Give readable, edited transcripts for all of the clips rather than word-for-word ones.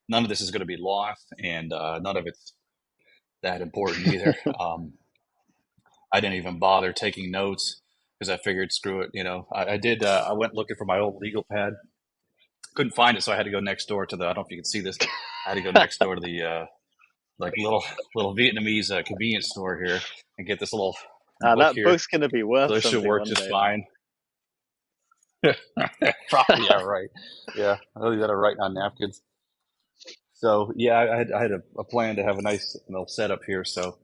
none of this is going to be lost, and none of it's that important either. I didn't even bother taking notes because I figured, screw it. I did. I went looking for my old legal pad, couldn't find it, so I had to go next door to the. I don't know if you can see this. I had to go next door to the like little Vietnamese convenience store here and get this little book That here. book's going to be So worth this should something work one just day, man. fine. Probably, yeah, right. Yeah, I leave that writing on napkins. So yeah, I had a plan to have a nice setup here. So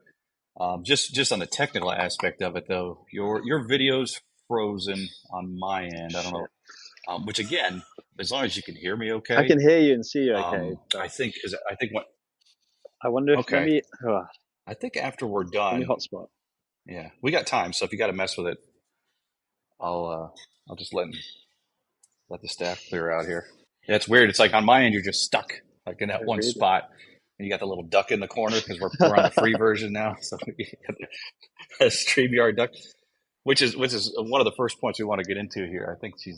just on the technical aspect of it, though, your video's frozen on my end. I don't Shit. know. Which again, as long as you can hear me, I okay. can hear you and see you okay, I but think is I think what I wonder if okay. maybe. I think after we're Let me done, hotspot. yeah, we got time. So if you got to mess with it, I'll just let the staff clear out here. Yeah, it's weird. It's like on my end, you're just stuck like in that Oh, one really? spot, and you got the little duck in the corner because we're on the free version now. So you got the StreamYard duck, which is one of the first points we want to get into here. I think she's.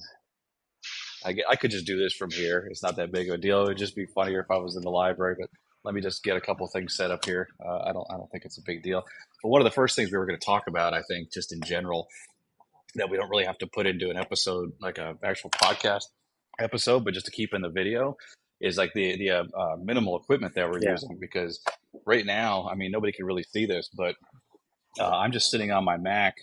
I could just do this from here. It's not that big of a deal. It would just be funnier if I was in the library. But let me just get a couple things set up here. I don't think it's a big deal. But one of the first things we were going to talk about, I think, just in general, that we don't really have to put into an episode like a actual podcast episode, but just to keep in the video is like the minimal equipment that we're Yeah. using because right now, I mean, nobody can really see this, but I'm just sitting on my Mac.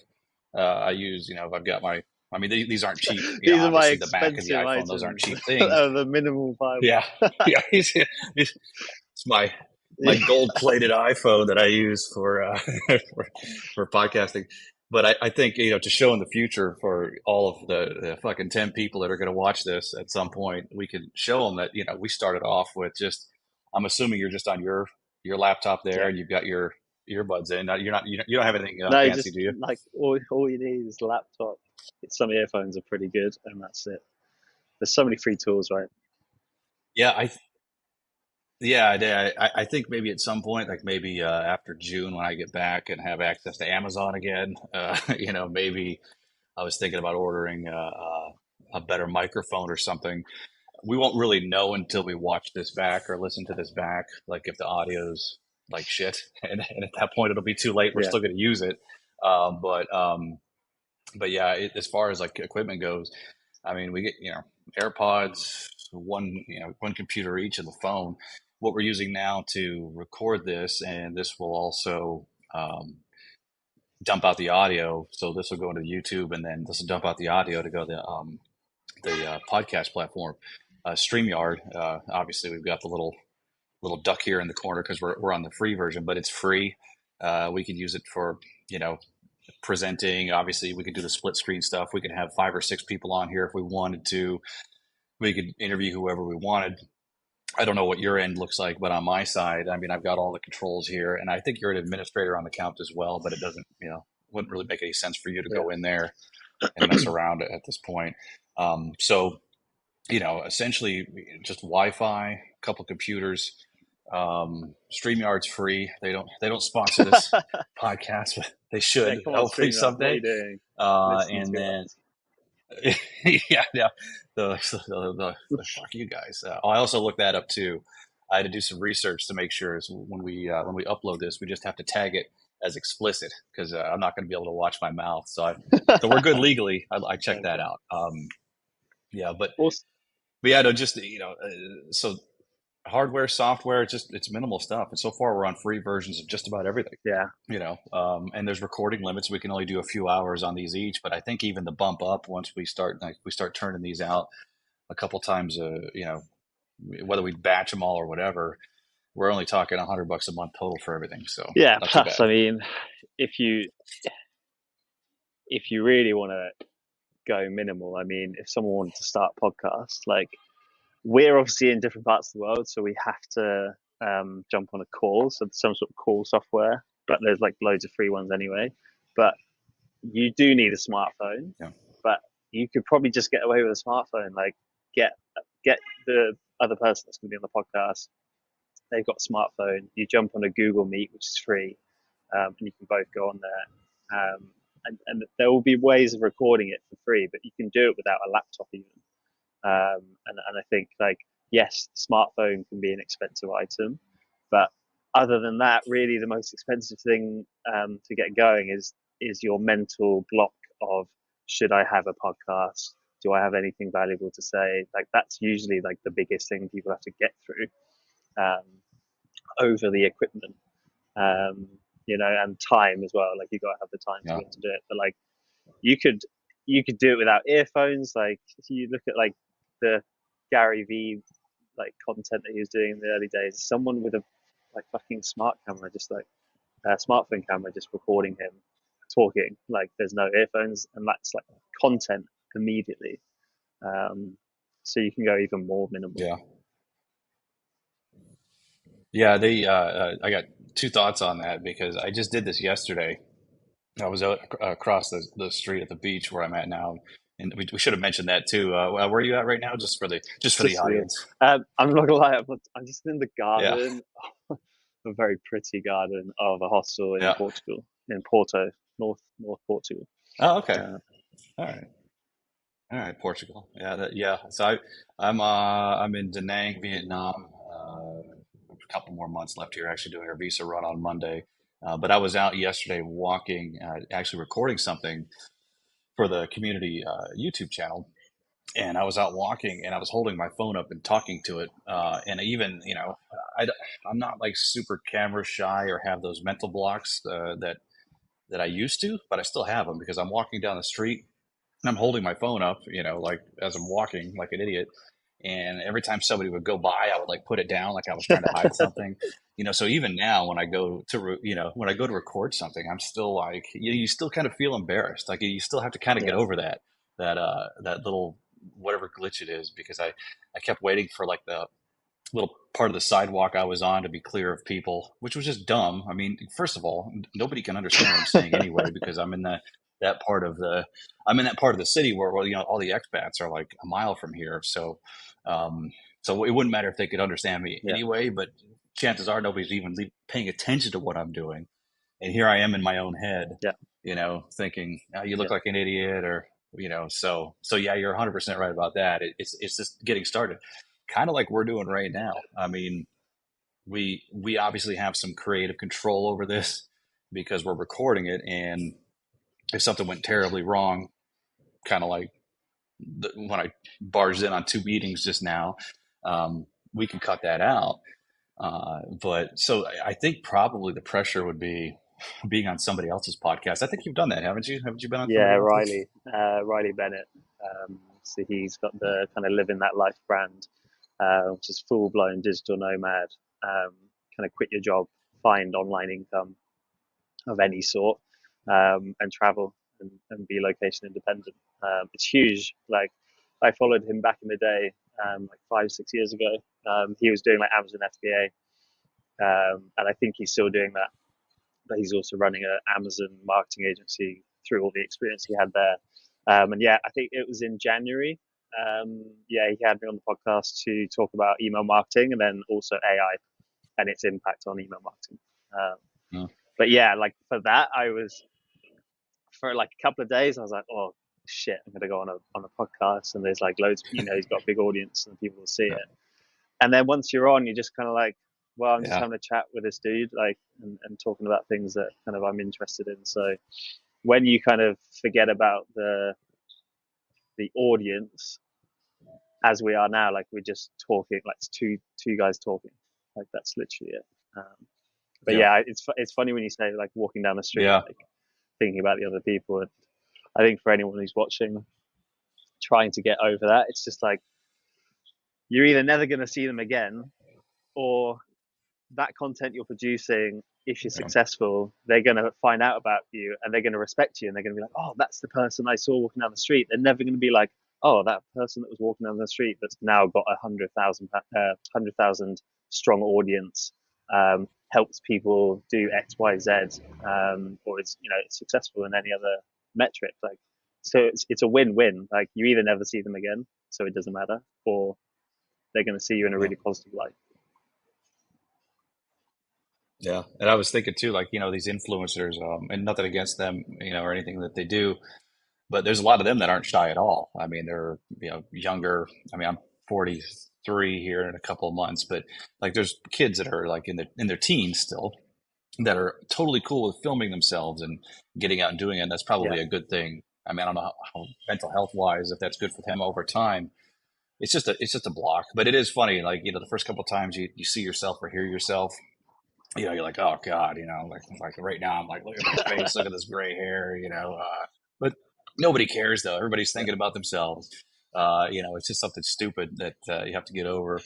I use, I've got my, I mean, these aren't cheap. These are my Obviously the Mac and the expensive iPhone, those aren't items. cheap things. The minimal viable. Yeah, yeah. It's my gold plated iPhone that I use for, for podcasting. But I think to show in the future for all of the fucking 10 people that are going to watch this at some point, we could show them that we started off with just. I'm assuming you're just on your laptop there, Yeah. and you've got your earbuds in. You don't have anything No, fancy, just do you? like all you need is a laptop. Some earphones are pretty good, and that's it. There's so many free tools, right? Yeah, I think maybe at some point, like maybe after June when I get back and have access to Amazon again, maybe I was thinking about ordering a better microphone or something. We won't really know until we watch this back or listen to this back, like if the audio's like shit, and at that point it'll be too late. We're Yeah. still going to use it, um, but um, but yeah, as far as like equipment goes, I mean, we get AirPods, one computer each, and the phone. What we're using now to record this, and this will also dump out the audio. So this will go into YouTube, and then this will dump out the audio to go to the podcast platform, StreamYard. Obviously, we've got the little duck here in the corner because we're on the free version, but it's free. We can use it for you know presenting. Obviously, we could do the split screen stuff. We could have 5 or 6 people on here if we wanted to. We could interview whoever we wanted. I don't know what your end looks like, but on my side, I mean, I've got all the controls here, and I think you're an administrator on the account as well. But it doesn't, wouldn't really make any sense for you to Yeah. go in there and mess around at this point. So essentially just Wi-Fi, a couple computers. StreamYard's free. They don't sponsor this podcast, but they Yeah, should come on, hopefully StreamYard. What are someday. you doing? Listening And to then us. yeah, the fuck you guys. I also looked that up too. I had to do some research to make sure is when we upload this, we just have to tag it as explicit because I'm not going to be able to watch my mouth. So we're good legally. I checked that Okay. out. Yeah, Also, but yeah, no, just so hardware, software, it's minimal stuff. And so far, we're on free versions of just about everything. yeah. And there's recording limits. We can only do a few hours on these each, but I think even the bump up once we start turning these out a couple times, whether we batch them all or whatever, we're only talking $100 a month total for everything. So Yeah. not too Plus, bad. I mean, if you really want to go minimal, I mean, if someone wanted to start a podcast, like we're obviously in different parts of the world, so we have to jump on a call, so some sort of call software. But there's like loads of free ones anyway. But you do need a smartphone. Yeah. But you could probably just get away with a smartphone. Like get the other person that's going to be on the podcast. They've got a smartphone. You jump on a Google Meet, which is free, and you can both go on there. And there will be ways of recording it for free, but you can do it without a laptop even. And I think like yes, the smartphone can be an expensive item, but other than that, really the most expensive thing to get going is your mental block of, should I have a podcast? Do I have anything valuable to say? Like that's usually like the biggest thing people have to get through, um, over the equipment, um, and time as well. Like you got to have the time to Yeah. be able to do it. But like you could you could do it without earphones. Like if you look at like the Gary V like content that he was doing in the early days, someone with a like fucking smart camera, just like a smartphone camera, just recording him talking. Like there's no earphones, and that's like content immediately. Um, so you can go even more minimal. Yeah. Yeah. I got two thoughts on that because I just did this yesterday. I was out across the street at the beach where I'm at now, and we should have mentioned that too. Where are you at right now? Just for the Just the, audience. I'm not gonna lie, I'm just in the Yeah. garden, a very pretty garden of a hostel in Yeah. Portugal, in Porto, North Portugal. Oh, okay. Uh, All right. All right. Portugal. Yeah. Yeah. So I'm in Da Nang, Vietnam. A couple more months left here. Actually, doing our visa run on Monday. But I was out yesterday walking, actually recording something for the community YouTube channel, and I was out walking and I was holding my phone up and talking to it. And even, I, I'm not like super camera shy or have those mental blocks that I used to, but I still have them because I'm walking down the street and I'm holding my phone up, like as I'm walking like an idiot. And every time somebody would go by, I would like put it down like I was trying to hide something. So even now when I go to, when I go to record something, I'm still like, you still kind of feel embarrassed. Like you still have to kind of get yeah, over that little, whatever glitch it is, because I kept waiting for like the little part of the sidewalk I was on to be clear of people, which was just dumb. I mean, first of all, nobody can understand what I'm saying anyway because that part of the I'm in that part of the city where, well, all the expats are like a mile from here. Um, so it wouldn't matter if they could understand me yeah, anyway. But chances are nobody's even paying attention to what I'm doing. And here I am in my own head, yeah, thinking, oh, you look yeah, like an idiot, or so yeah, you're 100% right about that. It's just getting started, kind of like we're doing right now. I mean, we obviously have some creative control over this because we're recording it, and if something went terribly wrong, kind of like when I barged in on two meetings just now, we can cut that out. But so I think probably the pressure would be being on somebody else's podcast. I think you've done that, haven't you? Haven't you been on yeah. somebody else's? Riley Bennett. So he's got the kind of living that life brand, which is full blown digital nomad. Um, kind of quit your job, find online income of any sort, and travel and be location independent. It's huge. Like I followed him back in the day, like 5 6 years ago. He was doing like Amazon FBA, and I think he's still doing that. But he's also running an Amazon marketing agency through all the experience he had there. And yeah, I think it was in January. Yeah, he had me on the podcast to talk about email marketing and then also AI and its impact on email marketing. Um, No. but yeah, like for that, I was for like a couple of days. I was like, oh shit, I'm gonna go on a podcast, and there's like loads. He's got a big audience and people will see Yeah. it. And then once you're on, you're just kind of like, well, I'm just Yeah. having a chat with this dude, like, and talking about things that kind of I'm interested in. So when you kind of forget about the audience, as we are now, like we're just talking, like it's two guys talking, like that's literally it. But Yeah. yeah, it's funny when you say like walking down the street, Yeah. like thinking about the other people. And I think for anyone who's watching, trying to get over that, it's just like you're either never going to see them again, or that content you're producing, if you're Yeah. successful, they're going to find out about you and they're going to respect you and they're going to be like, oh, that's the person I saw walking down the street. They're never going to be like, oh, that person that was walking down the street that's now got 100,000 strong audience, helps people do X, Y, Z, or is it's successful in any other metric. Like, so it's a win-win. Like you either never see them again, so it doesn't matter, or they're going to see you in a Yeah. really positive light. Yeah. And I was thinking too, like, these influencers, and nothing against them, or anything that they do, but there's a lot of them that aren't shy at all. I mean, they're, younger. I mean, I'm 43 3 here in a couple of months, but like there's kids that are like in their teens still that are totally cool with filming themselves and getting out and doing it. And that's Yeah, probably a good thing. I mean, I don't know how mental health wise if that's good for them over time. It's just a block, but it is funny. Like the first couple of times you see yourself or hear yourself, you're like, oh God, like right now, I'm like, look at my face, look at this gray hair, but nobody cares though. Everybody's yeah, thinking about themselves. It's just something stupid that you have to get over.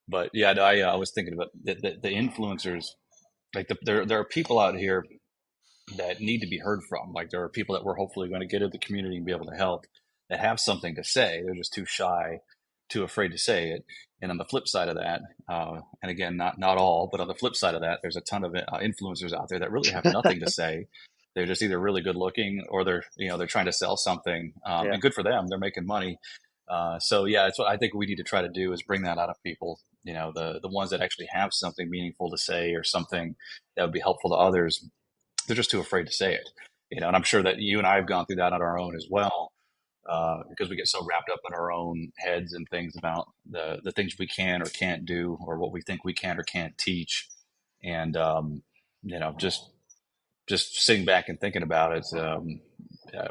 But yeah, no, I was thinking about the influencers. Like there are people out here that need to be heard from. Like there are people that we're hopefully going to get into the community and be able to help that have something to say. They're just too shy, too afraid to say it. And on the flip side of that, and again, not all, but on the flip side of that, there's a ton of influencers out there that really have nothing to say. They're just either really good looking or they're trying to sell something. yeah, And good for them, they're making money. So yeah, that's what I think we need to try to do is bring that out of people. The ones that actually have something meaningful to say or something that would be helpful to others, they're just too afraid to say it. And I'm sure that you and I have gone through that on our own as well, because we get so wrapped up in our own heads and things about the things we can or can't do, or what we think we can or can't teach, and just sitting back and thinking about it,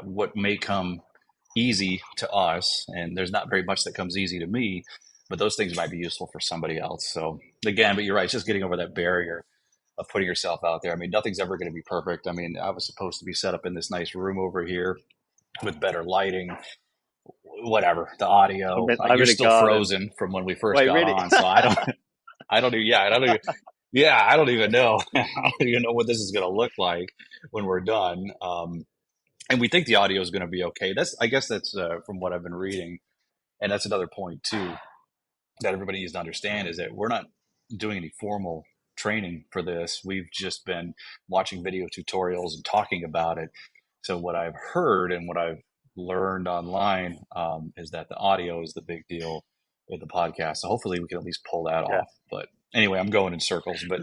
what may come easy to us, and there's not very much that comes easy to me, but those things might be useful for somebody else. So again, but you're right, it's just getting over that barrier of putting yourself out there. I mean, nothing's ever going to be perfect. I mean, I was supposed to be set up in this nice room over here with better lighting, whatever, the audio. I'm You're in a still garden. frozen from when we first Wait, got really? on, so I don't even, yeah, I don't even, yeah, I don't even know. I don't even know what this is going to look like when we're done. And we think the audio is going to be okay. I guess that's from what I've been reading, and that's another point too that everybody needs to understand is that we're not doing any formal training for this. We've just been watching video tutorials and talking about it. So what I've heard and what I've learned online is that the audio is the big deal with the podcast. So hopefully we can at least pull that Yeah, off. But anyway, I'm going in circles. But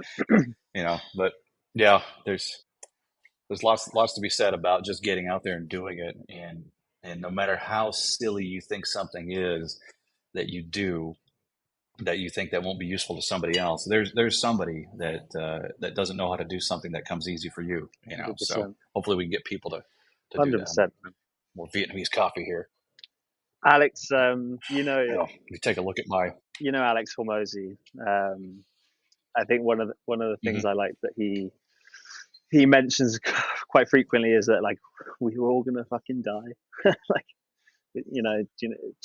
yeah, there's lots to be said about just getting out there and doing it. And no matter how silly you think something is that you do, that you think that won't be useful to somebody else, there's somebody that doesn't know how to do something that comes easy for you. So 100%. hopefully we can get people to do that. 100%. More Vietnamese coffee here. Alex, You take a look at my. Alex Hormozy. I think one of the things Mhm. I like that he mentions quite frequently is that like we were all gonna fucking die. Like do you know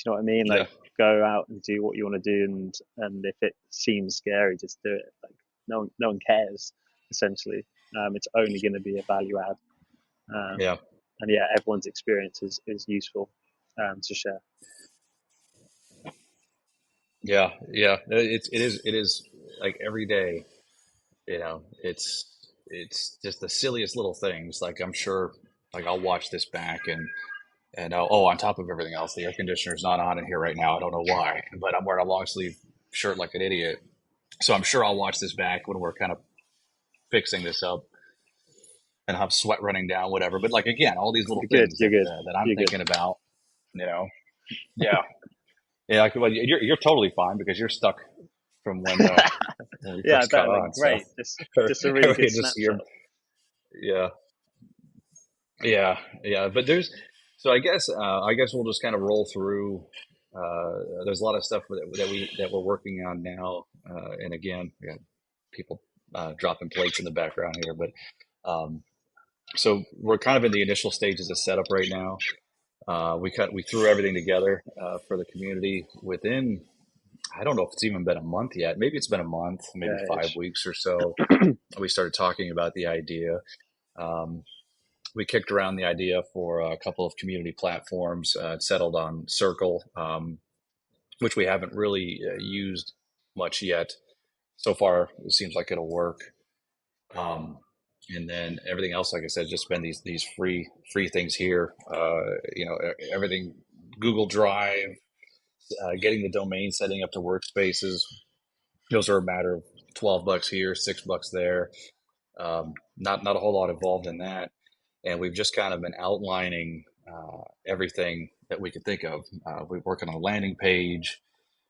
what I mean? Yeah, Like go out and do what you want to do, and if it seems scary, just do it. Like no one cares essentially. It's only going to be a value add. Um, yeah, and yeah, everyone's experience is useful to share. yeah. It is like every day. It's just the silliest little things. Like I'm sure, like I'll watch this back and on top of everything else, the air conditioner's not on in here right now. I don't know why, but I'm wearing a long sleeve shirt like an idiot. So I'm sure I'll watch this back when we're kind of fixing this up and have sweat running down, whatever. But like again, all these little You're good. things You're good. that I'm You're good. thinking about, you know, yeah, yeah. Like, well, you're totally fine because you're stuck from when we Yeah, I first bet got I look on. So great. Just a really good just you're snapshot. yeah, yeah. But I guess we'll just kind of roll through. There's a lot of stuff that we're working on now, and again, we got people dropping plates in the background here, but um, so we're kind of in the initial stages of setup right now. We threw everything together for the community within, I don't know if it's even been a month yet. Maybe it's been a month, maybe Yeah, 5 weeks or so. We started talking about the idea. Um, we kicked around the idea for a couple of community platforms, settled on Circle, which we haven't really used much yet. So far, it seems like it'll work. Um, and then everything else, like I said, just been these free things here. Everything Google Drive, getting the domain, setting up the workspaces. Those are a matter of $12 here, $6 there. Not a whole lot involved in that, and we've just kind of been outlining everything that we could think of. We're working on a landing page,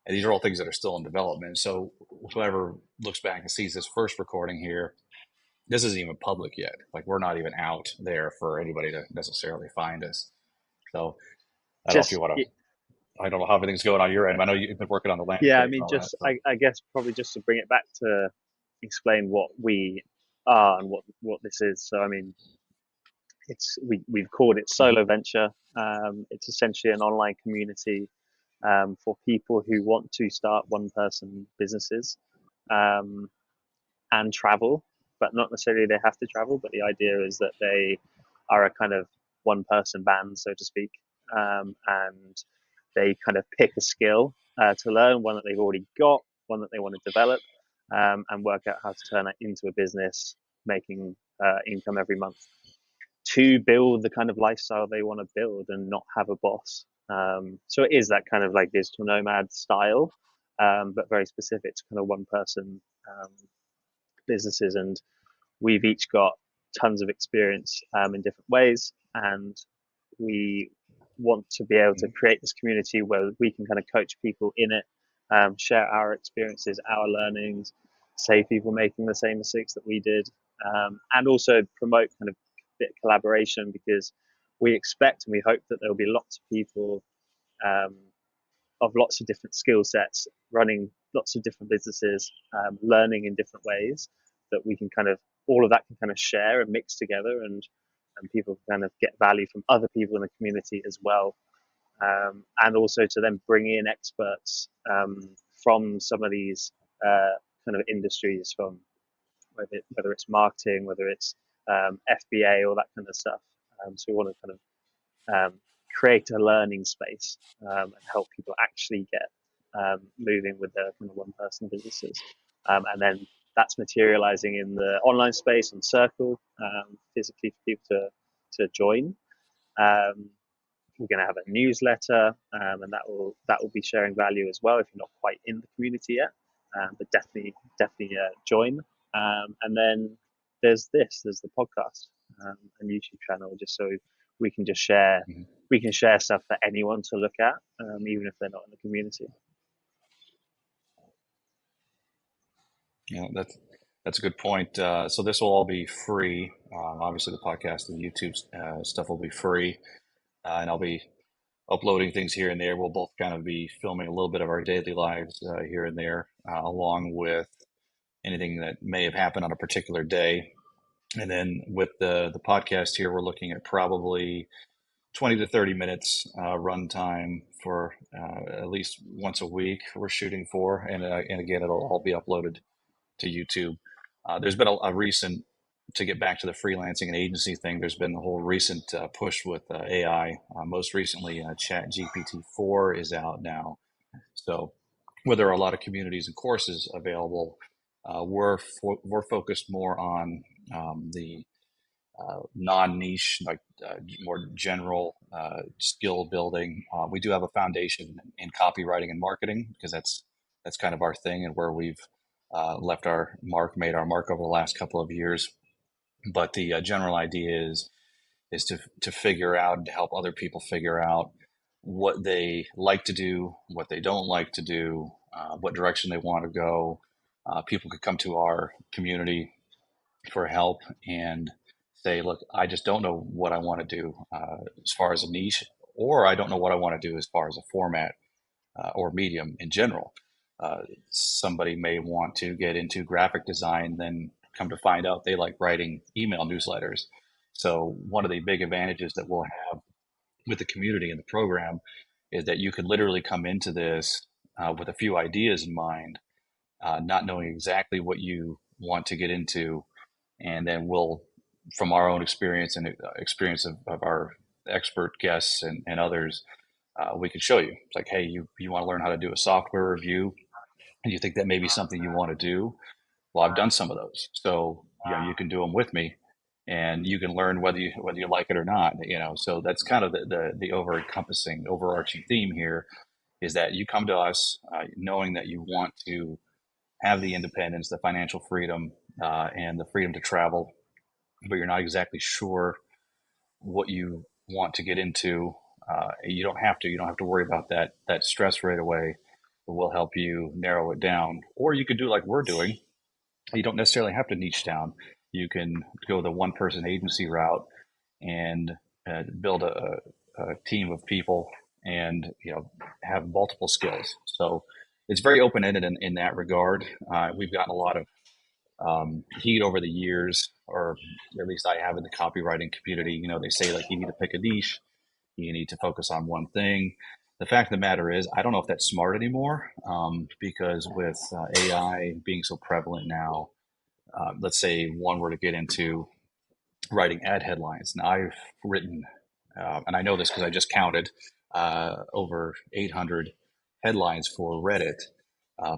And these are all things that are still in development. So whoever looks back and sees this first recording here, this isn't even public yet. Like we're not even out there for anybody to necessarily find us. So I don't know if you Just want to. I don't know how everything's going on your end. I know you've been working on the landing yeah, I page and mean, all that. just So I guess probably just to bring it back to explain what we are and what this is. So I mean, we've called it mhm, SoloVenture. It's essentially an online community for people who want to start one person businesses um, and travel, but not necessarily they have to travel. But the idea is that they are a kind of one person band, so to speak, and they kind of pick a skill to learn, one that they've already got, one that they want to develop, and work out how to turn it into a business, making income every month to build the kind of lifestyle they want to build and not have a boss. So it is that kind of like digital nomad style, but very specific to kind of one person businesses. And we've each got tons of experience in different ways, and we want to be able to mhm, create this community where we can kind of coach people in it, share our experiences, our learnings, save people making the same mistakes that we did, and also promote kind of a bit of collaboration because we expect and we hope that there will be lots of people um, of lots of different skill sets, running lots of different businesses, learning in different ways that we can kind of all of that can kind of share and mix together, and people kind of get value from other people in the community as well, and also to then bring in experts from some of these kind of industries, from whether it's marketing, whether it's FBA, or that kind of stuff. So we want to kind of create a learning space and help people actually get moving with their kind of one person businesses. And then that's materializing in the online space on Circle, physically for people to join. Um, we're going to have a newsletter, and that will be sharing value as well if you're not quite in the community yet. But definitely join. And then there's the podcast and YouTube channel, just so we can just share mhm. we can share stuff for anyone to look at, even if they're not in the community. That's a good point. So this will all be free. Obviously, the podcast and YouTube stuff will be free, and I'll be uploading things here and there. We'll both kind of be filming a little bit of our daily lives here and there, along with anything that may have happened on a particular day. And then with the podcast here, we're looking at probably 20 to 30 minutes run time for at least once a week. We're shooting for, and again, it'll all be uploaded to YouTube. There's been a recent, to get back to the freelancing and agency thing, there's been the whole recent push with AI. Most recently, Chat GPT-4 is out now. So, where there are a lot of communities and courses available, we're focused more on the non-niche, like more general skill building. We do have a foundation in copywriting and marketing because that's kind of our thing and where we've left our mark, made our mark over the last couple of years. But the general idea is to figure out and to help other people figure out what they like to do, what they don't like to do, what direction they want to go. People could come to our community for help and say, look, I just don't know what I want to do as far as a niche, or I don't know what I want to do as far as a format or medium in general. Somebody may want to get into graphic design, then come to find out they like writing email newsletters. So, one of the big advantages that we'll have with the community and the program is that you could literally come into this with a few ideas in mind, not knowing exactly what you want to get into, and then we'll, from our own experience and experience of our expert guests and others, we could show you. It's like, hey, you want to learn how to do a software review, and you think that may be something you want to do. Well, I've done some of those, so you can do them with me, and you can learn whether you like it or not. So that's kind of the over encompassing, overarching theme here is that you come to us knowing that you want to have the independence, the financial freedom, and the freedom to travel, but you're not exactly sure what you want to get into. You don't have to. You don't have to worry about that stress right away. we'll help you narrow it down. Or you could do like we're doing. You don't necessarily have to niche down. You can go the one person agency route and build a team of people and have multiple skills. So it's very open ended in that regard. We've gotten a lot of heat over the years, or at least I have in the copywriting community. They say like you need to pick a niche, you need to focus on one thing. The fact of the matter is, I don't know if that's smart anymore, because with AI being so prevalent now, let's say one were to get into writing ad headlines. Now, I've written, and I know this because I just counted, over 800 headlines for Reddit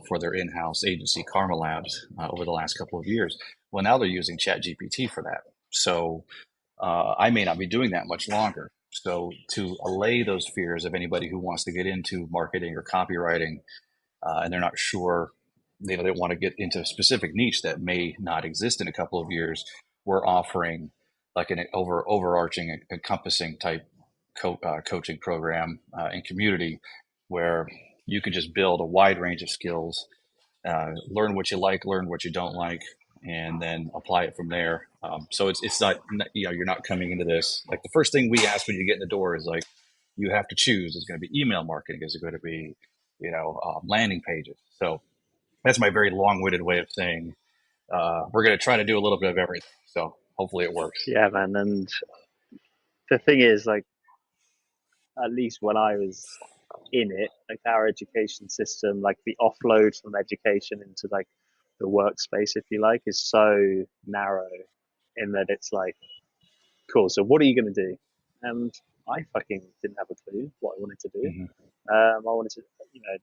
for their in-house agency, Karma Labs, over the last couple of years. Well, now they're using ChatGPT for that. So I may not be doing that much longer. So to allay those fears of anybody who wants to get into marketing or copywriting, and they're not sure, they don't want to get into a specific niche that may not exist in a couple of years, we're offering like an overarching, encompassing type coaching program and community where you can just build a wide range of skills, learn what you like, learn what you don't like, and then apply it from there. So it's not, you're not coming into this like the first thing we ask when you get in the door is like, you have to choose. Is it going to be email marketing? Is it going to be landing pages? So that's my very long-winded way of saying we're going to try to do a little bit of everything. So hopefully it works. Yeah, man. And the thing is, like, at least when I was in it, like our education system, like the offload from education into like the workspace, if you like, is so narrow in that it's like, cool, so what are you going to do? And I fucking didn't have a clue what I wanted to do. Mm-hmm. I wanted to,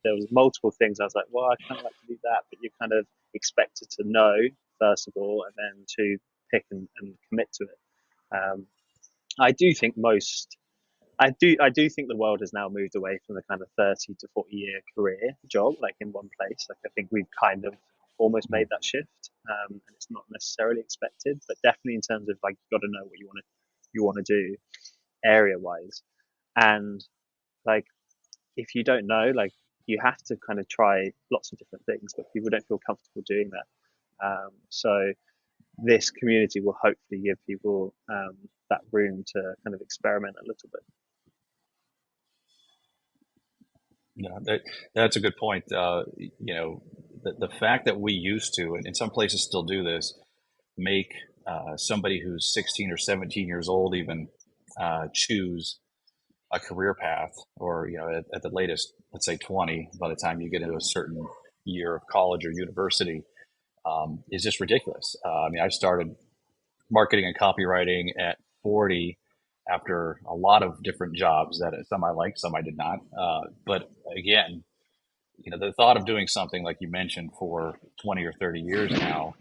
there was multiple things. I was like, well, I kind of like to do that, but you're kind of expected to know first of all, and then to pick and commit to it. Um, I do think most I do think the world has now moved away from the kind of 30 to 40-year career job, like in one place. Like I think we've kind of almost made that shift, and it's not necessarily expected, but definitely in terms of like you got to know what you want to do area wise, and like if you don't know, like you have to kind of try lots of different things, but people don't feel comfortable doing that. So this community will hopefully give people that room to kind of experiment a little bit. Yeah, that's a good point. The fact that we used to, and in some places still do this, make somebody who's 16 or 17 years old even choose a career path, or at the latest, let's say 20, by the time you get into a certain year of college or university, is just ridiculous. I mean, I started marketing and copywriting at 40 after a lot of different jobs that some I liked, some I did not. But again, the thought of doing something like you mentioned for 20 or 30 years now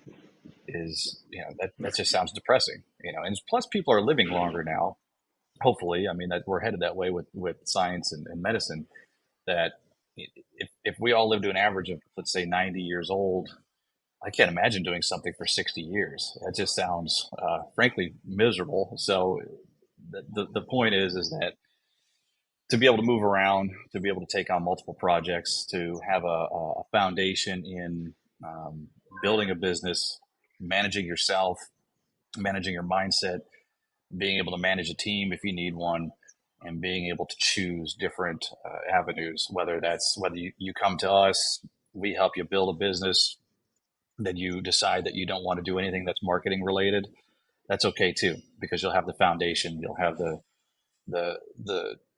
is, that just sounds depressing, and plus people are living longer now. Hopefully, I mean, that we're headed that way with science and medicine, that if we all live to an average of, let's say, 90 years old, I can't imagine doing something for 60 years. That just sounds, frankly, miserable. So the point is that to be able to move around, to be able to take on multiple projects, to have a foundation in building a business, managing yourself, managing your mindset, being able to manage a team if you need one, and being able to choose different avenues, whether you come to us, we help you build a business, then you decide that you don't want to do anything that's marketing related. That's okay too, because you'll have the foundation, you'll have the the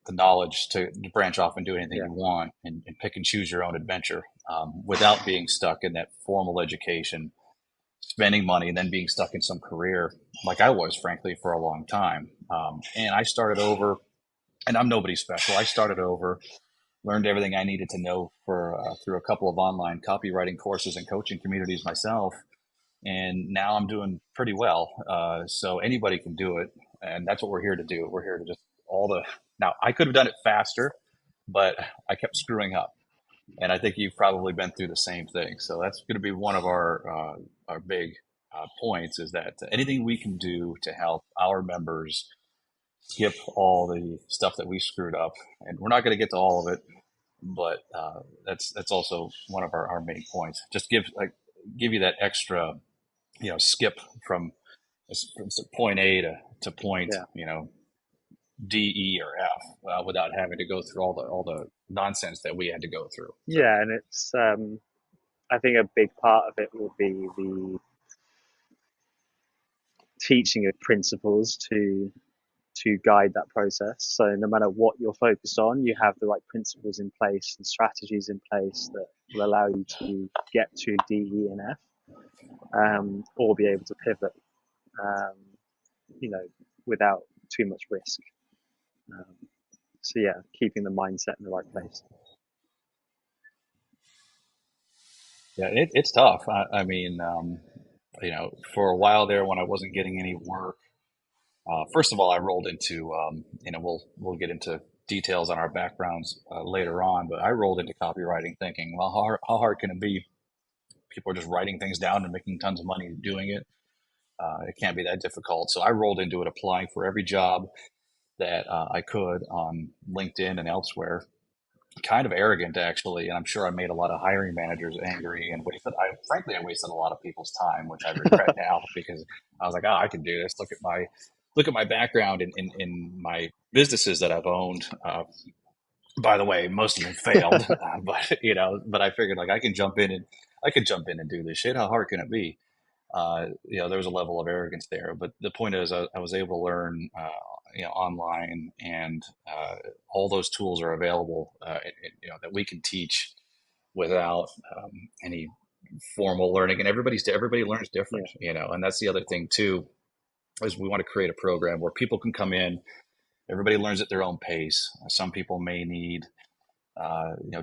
the knowledge to branch off and do anything Yeah. you want, and pick and choose your own adventure, without being stuck in that formal education, spending money, and then being stuck in some career like I was, frankly, for a long time. And I started over, and I'm nobody special. I started over, learned everything I needed to know for through a couple of online copywriting courses and coaching communities myself, and now I'm doing pretty well. So anybody can do it, and that's what we're here to do. We're here to just all the. Now I could have done it faster, but I kept screwing up, and I think you've probably been through the same thing. So that's going to be one of our big points, is that anything we can do to help our members skip all the stuff that we screwed up, and we're not going to get to all of it, but that's also one of our main points. Just give you that extra, skip from, from point A to point, Yeah. D, E, or F, without having to go through all the nonsense that we had to go through. So Yeah, and it's I think a big part of it will be the teaching of principles to guide that process. So no matter what you're focused on, you have the right principles in place and strategies in place that will allow you to get to D, E, and F, or be able to pivot, um, you know, without too much risk. Um, so yeah, keeping the mindset in the right place. yeah, it's tough. I mean, for a while there when I wasn't getting any work, first of all, I rolled into, we'll get into details on our backgrounds later on, but I rolled into copywriting thinking, well, how hard can it be? People are just writing things down and making tons of money doing it. It can't be that difficult. So I rolled into it, applying for every job that I could on LinkedIn and elsewhere. Kind of arrogant, actually, and I'm sure I made a lot of hiring managers angry and wasted. I wasted a lot of people's time, which I regret now because I was like, oh, I can do this. Look at my background in my businesses that I've owned. By the way, most of them failed, but I figured like I could jump in and do this shit. How hard can it be? There was a level of arrogance there. But the point is, I was able to learn, online, and all those tools are available, that we can teach without any formal learning. And everybody learns Yeah, different, and that's the other thing too, is we want to create a program where people can come in. Everybody learns at their own pace. Some people may need,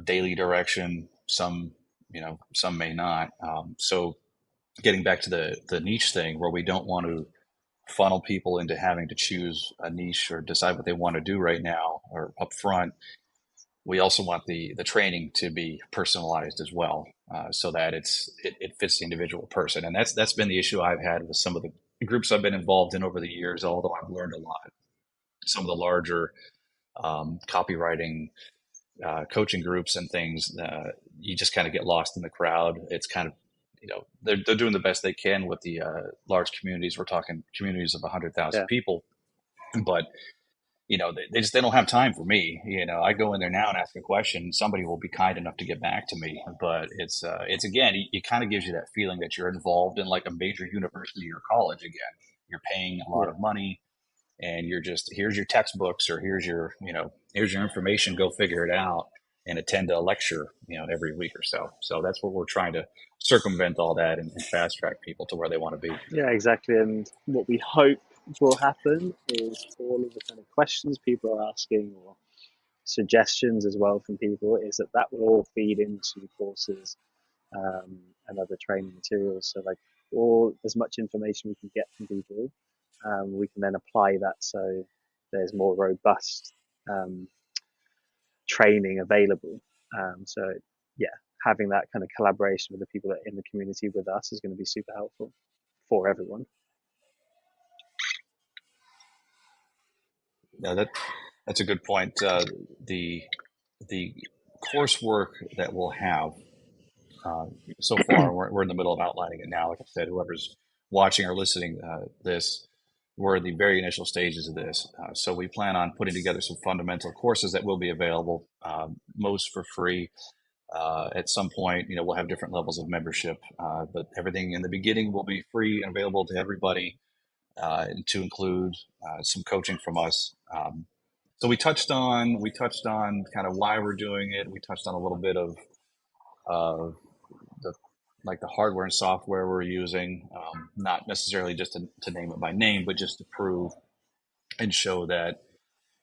daily direction. Some may not. So getting back to the niche thing, where we don't want to funnel people into having to choose a niche or decide what they want to do right now or up front. We also want the training to be personalized as well, so that it fits the individual person. And that's been the issue I've had with some of the groups I've been involved in over the years. Although I've learned a lot, some of the larger copywriting coaching groups and things, you just kind of get lost in the crowd. It's kind of, they're doing the best they can with the large communities. We're talking communities of 100,000 yeah, people, but they don't have time for me. I go in there now and ask a question. Somebody will be kind enough to get back to me, but it's again, it kind of gives you that feeling that you're involved in like a major university or college again. You're paying a lot yeah. of money, and you're just, here's your textbooks, or here's your information, go figure it out, and attend a lecture, every week or so. So that's what we're trying to circumvent all that, and fast track people to where they want to be. Yeah, exactly. And what we hope will happen is all of the kind of questions people are asking or suggestions as well from people is that will all feed into courses, and other training materials. So like all as much information we can get from people, we can then apply that so there's more robust um, training available. So yeah, having that kind of collaboration with the people that are in the community with us is going to be super helpful for everyone. Yeah, that's a good point. The coursework that we'll have, uh, so far, we're in the middle of outlining it now. Like I said, whoever's watching or listening, this, we're in the very initial stages of this. So we plan on putting together some fundamental courses that will be available, most for free. At some point, we'll have different levels of membership, but everything in the beginning will be free and available to everybody, to include some coaching from us. So we touched on kind of why we're doing it. We touched on a little bit of the like the hardware and software we're using, not necessarily just to name it by name, but just to prove and show that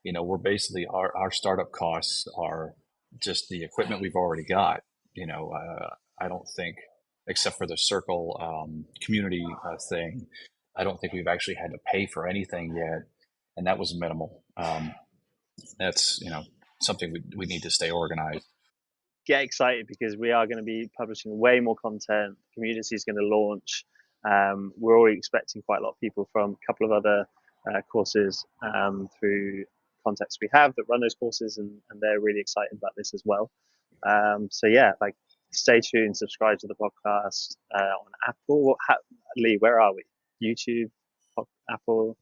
we're basically, our startup costs are just the equipment we've already got. I don't think, except for the Circle community thing, I don't think we've actually had to pay for anything yet, and that was minimal. That's something we need to stay organized. Get excited because we are going to be publishing way more content. The community is going to launch. We're already expecting quite a lot of people from a couple of other courses, through contacts we have that run those courses, and they're really excited about this as well. So yeah, like stay tuned, subscribe to the podcast on Apple. Lee, where are we? YouTube, Apple.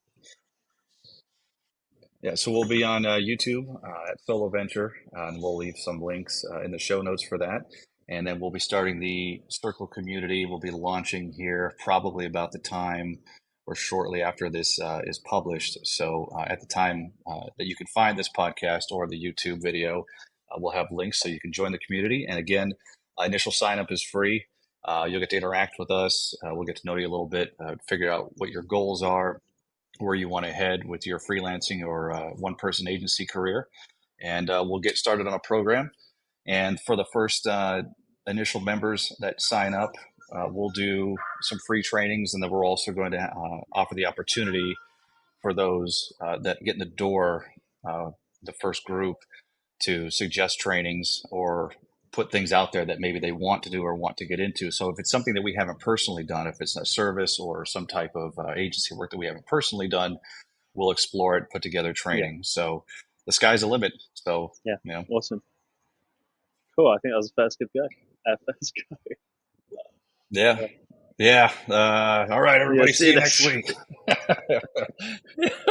Yeah, so we'll be on YouTube at SoloVenture, and we'll leave some links in the show notes for that. And then we'll be starting the Circle community. We'll be launching here probably about the time or shortly after this is published. So at the time that you can find this podcast or the YouTube video, we'll have links so you can join the community. And again, initial sign up is free. You'll get to interact with us. We'll get to know you a little bit, figure out what your goals are, where you want to head with your freelancing or one person agency career. And we'll get started on a program. And for the first initial members that sign up, we'll do some free trainings. And then we're also going to offer the opportunity for those that get in the door, the first group, to suggest trainings or put things out there that maybe they want to do or want to get into. So if it's something that we haven't personally done, if it's a service or some type of agency work that we haven't personally done, we'll explore it, put together Yeah, training. So the sky's the limit. So, yeah, you know, awesome, cool. I think that was the first good go. First go. yeah. Yeah. All right, Yeah, everybody. see See you you next next. week.